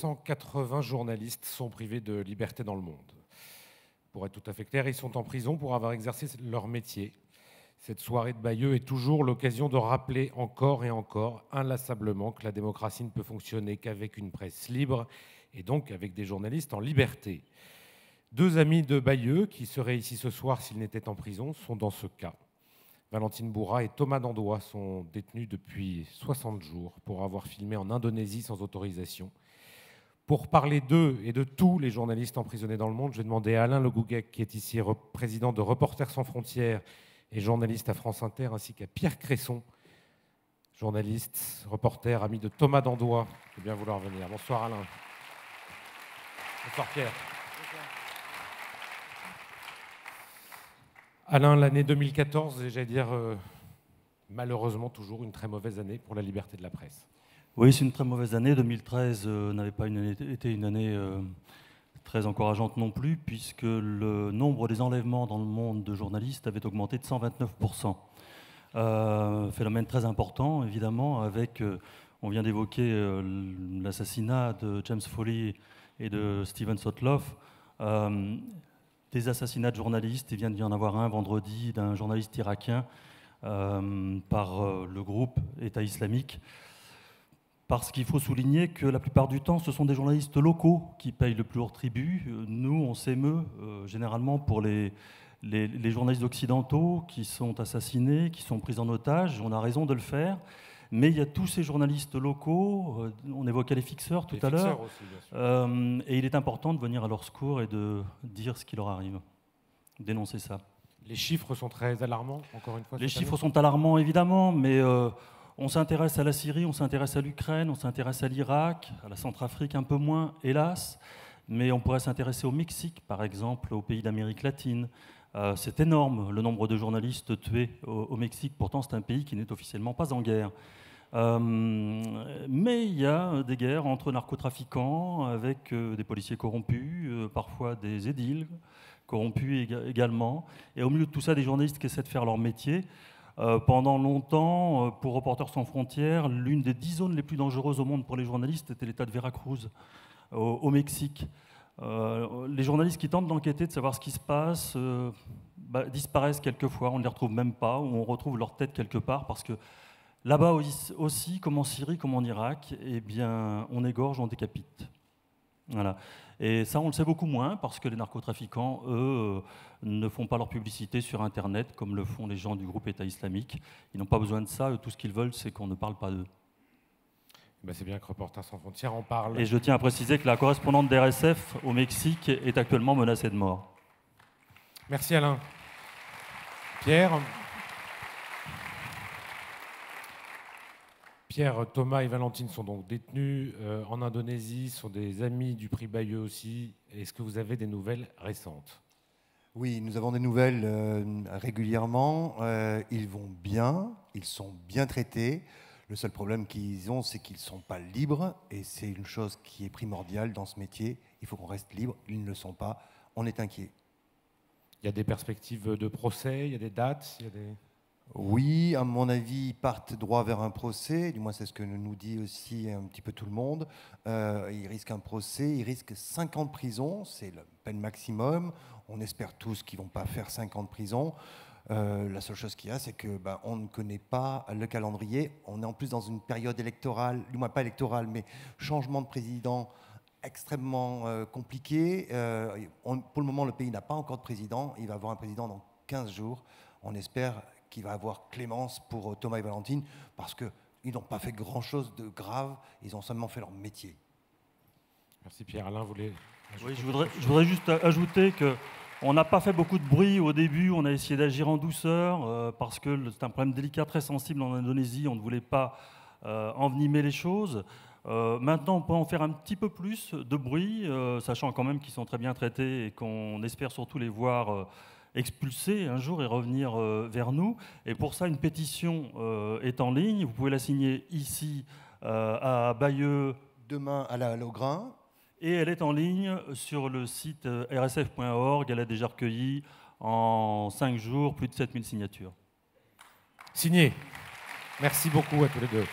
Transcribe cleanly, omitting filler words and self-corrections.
280 journalistes sont privés de liberté dans le monde. Pour être tout à fait clair, ils sont en prison pour avoir exercé leur métier. Cette soirée de Bayeux est toujours l'occasion de rappeler encore et encore, inlassablement, que la démocratie ne peut fonctionner qu'avec une presse libre et donc avec des journalistes en liberté. Deux amis de Bayeux, qui seraient ici ce soir s'ils n'étaient en prison, sont dans ce cas. Valentine Bourra et Thomas Dandois sont détenus depuis 60 jours pour avoir filmé en Indonésie sans autorisation. Pour parler d'eux et de tous les journalistes emprisonnés dans le monde, je vais demander à Alain Le Gouguec, qui est ici président de Reporters sans frontières et journaliste à France Inter, ainsi qu'à Pierre Cresson, journaliste, reporter, ami de Thomas Dandois, de bien vouloir venir. Bonsoir Alain. Bonsoir Pierre. Alain, l'année 2014, j'allais dire malheureusement toujours une très mauvaise année pour la liberté de la presse. Oui, c'est une très mauvaise année. 2013 n'avait pas été une année très encourageante non plus, puisque le nombre des enlèvements dans le monde de journalistes avait augmenté de 129%. Phénomène très important, évidemment, avec, on vient d'évoquer l'assassinat de James Foley et de Steven Sotloff. Des assassinats de journalistes, il vient d'y en avoir un vendredi d'un journaliste irakien par le groupe État islamique. Parce qu'il faut souligner que la plupart du temps, ce sont des journalistes locaux qui payent le plus lourd tribut. Nous, on s'émeut généralement pour les journalistes occidentaux qui sont assassinés, qui sont pris en otage. On a raison de le faire. Mais il y a tous ces journalistes locaux, on évoquait les fixeurs tout à l'heure, et il est important de venir à leur secours et de dire ce qui leur arrive, dénoncer ça. Les chiffres sont très alarmants, encore une fois. Les chiffres sont alarmants, évidemment, mais on s'intéresse à la Syrie, on s'intéresse à l'Ukraine, on s'intéresse à l'Irak, à la Centrafrique un peu moins, hélas, mais on pourrait s'intéresser au Mexique, par exemple, aux pays d'Amérique latine. C'est énorme, le nombre de journalistes tués au Mexique. Pourtant, c'est un pays qui n'est officiellement pas en guerre. Mais il y a des guerres entre narcotrafiquants, avec des policiers corrompus, parfois des édiles corrompus également. Et au milieu de tout ça, des journalistes qui essaient de faire leur métier. Pendant longtemps, pour Reporters sans frontières, l'une des 10 zones les plus dangereuses au monde pour les journalistes était l'État de Veracruz, au Mexique. Les journalistes qui tentent d'enquêter, de savoir ce qui se passe, disparaissent quelquefois, on ne les retrouve même pas, ou on retrouve leur tête quelque part, parce que là-bas aussi, comme en Syrie, comme en Irak, eh bien, on égorge, on décapite. Voilà. Et ça, on le sait beaucoup moins, parce que les narcotrafiquants, eux, ne font pas leur publicité sur Internet, comme le font les gens du groupe État islamique. Ils n'ont pas besoin de ça, tout ce qu'ils veulent, c'est qu'on ne parle pas d'eux. Ben c'est bien que Reporters sans frontières en parle. Et je tiens à préciser que la correspondante d'RSF au Mexique est actuellement menacée de mort. Merci Alain. Pierre, Thomas et Valentine sont donc détenus en Indonésie, sont des amis du prix Bayeux aussi. Est-ce que vous avez des nouvelles récentes? Oui, nous avons des nouvelles régulièrement. Ils vont bien, ils sont bien traités. Le seul problème qu'ils ont, c'est qu'ils ne sont pas libres, et c'est une chose qui est primordiale dans ce métier. Il faut qu'on reste libre, ils ne le sont pas. On est inquiet. Il y a des perspectives de procès, il y a des dates, Oui, à mon avis, ils partent droit vers un procès. Du moins, c'est ce que nous dit aussi un petit peu tout le monde. Ils risquent un procès, ils risquent 5 ans de prison. C'est la peine maximum. On espère tous qu'ils ne vont pas faire 5 ans de prison. La seule chose qu'il y a, c'est que on ne connaît pas le calendrier. On est en plus dans une période électorale, du moins pas électorale, mais changement de président extrêmement compliqué. Pour le moment, le pays n'a pas encore de président. Il va avoir un président dans 15 jours. On espère qu'il va avoir clémence pour Thomas et Valentine, parce qu'ils n'ont pas fait grand-chose de grave. Ils ont seulement fait leur métier. Merci Pierre. Alain voulait... Oui, je voudrais juste ajouter que on n'a pas fait beaucoup de bruit au début, on a essayé d'agir en douceur parce que c'est un problème délicat, très sensible en Indonésie, on ne voulait pas envenimer les choses. Maintenant, on peut en faire un petit peu plus de bruit, sachant quand même qu'ils sont très bien traités et qu'on espère surtout les voir expulsés un jour et revenir vers nous. Et pour ça, une pétition est en ligne, vous pouvez la signer ici à Bayeux. Demain à la Logrin. Et elle est en ligne sur le site rsf.org. Elle a déjà recueilli en 5 jours plus de 7000 signatures. Signé. Merci beaucoup à tous les deux.